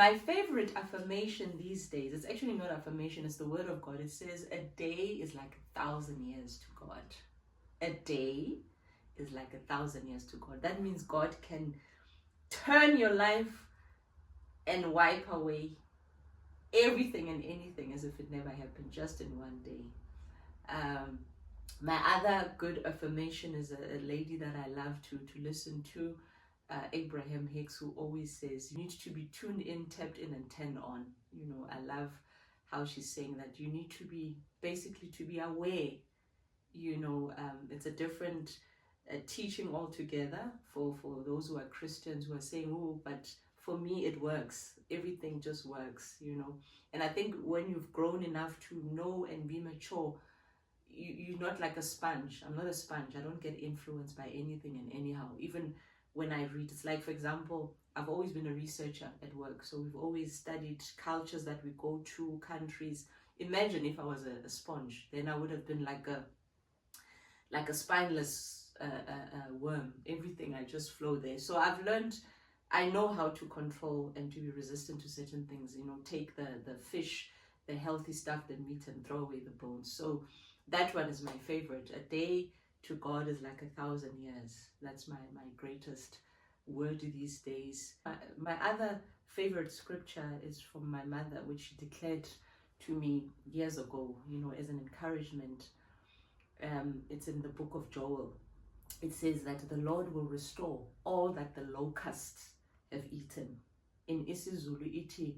My favorite affirmation these days, it's actually not affirmation, it's the word of God. It says, a day is like 1,000 years to God. A day is like 1,000 years to God. That means God can turn your life and wipe away everything and anything as if it never happened, just in one day. My other good affirmation is a lady that I love to listen to, Abraham Hicks, who always says, you need to be tuned in, tapped in, and turned on. You know, I love how she's saying that you need to be, basically to be aware. You know, it's a different teaching altogether for those who are Christians who are saying, oh, but for me it works. Everything just works, you know. And I think when you've grown enough to know and be mature, you're not like a sponge. I'm not a sponge. I don't get influenced by anything and anyhow. Even when I read, it's like, for example, I've always been a researcher at work. So we've always studied cultures that we go to, countries. Imagine if I was a sponge, then I would have been like a spineless worm. Everything, I just flow there. So I've learned, I know how to control and to be resistant to certain things. You know, take the fish, the healthy stuff, the meat, and throw away the bones. So that one is my favorite. A day to God is like 1,000 years. That's my greatest word these days. My other favorite scripture is from my mother, which she declared to me years ago, you know, as an encouragement. It's in the book of Joel. It says that the Lord will restore all that the locusts have eaten. In isiZulu iti,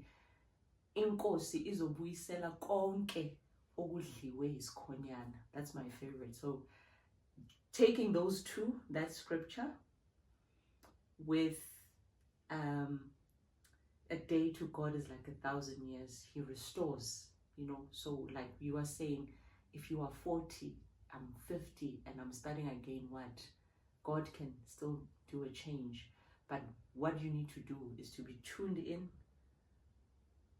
inkosi izobuyisela konke okudliwe isikhonyana. That's my favorite. So taking those two, that scripture, with a day to God is like 1,000 years. He restores, you know. So like you are saying, if you are 40, I'm 50, and I'm starting again, what? God can still do a change. But what you need to do is to be tuned in,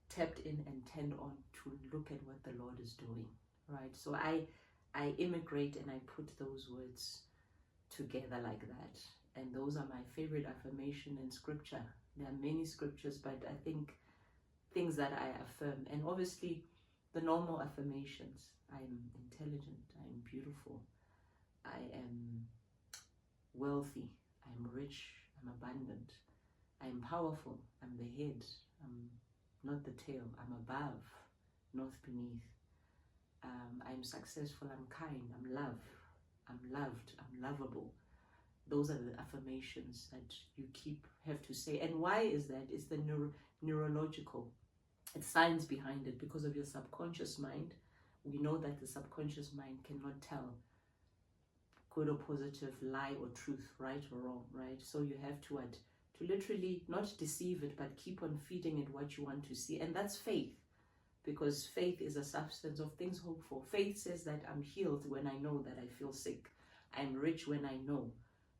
tapped in, and turned on to look at what the Lord is doing, right? So I immigrate and I put those words together like that. And those are my favorite affirmation in scripture. There are many scriptures, but I think things that I affirm, and obviously the normal affirmations. I'm intelligent, I'm beautiful, I am wealthy, I'm rich, I'm abundant, I'm powerful, I'm the head, I'm not the tail, I'm above, not beneath. I'm successful, I'm kind, I'm loved, I'm lovable. Those are the affirmations that you have to say. And why is that? It's the neurological. It's science behind it, because of your subconscious mind. We know that the subconscious mind cannot tell good or positive, lie or truth, right or wrong, right? So you have to literally not deceive it, but keep on feeding it what you want to see. And that's faith, because faith is a substance of things hoped for. Faith says that I'm healed when I know that I feel sick. I'm rich when I know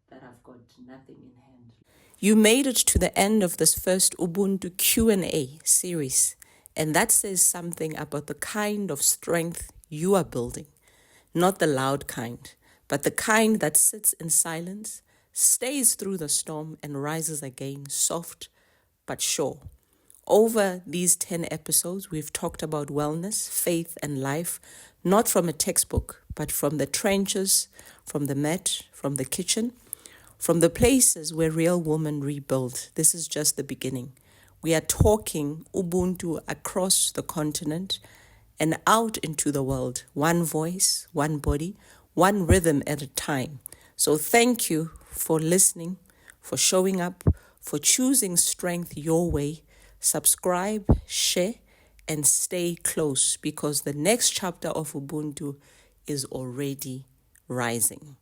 that I've got nothing in hand. You made it to the end of this first Ubuntu Q&A series, and that says something about the kind of strength you are building. Not the loud kind, but the kind that sits in silence, stays through the storm, and rises again, soft but sure. Over these 10 episodes, we've talked about wellness, faith, and life, not from a textbook, but from the trenches, from the mat, from the kitchen, from the places where real women rebuild. This is just the beginning. We are talking Ubuntu across the continent and out into the world. One voice, one body, one rhythm at a time. So thank you for listening, for showing up, for choosing strength your way. Subscribe, share, and stay close, because the next chapter of Ubuntu is already rising.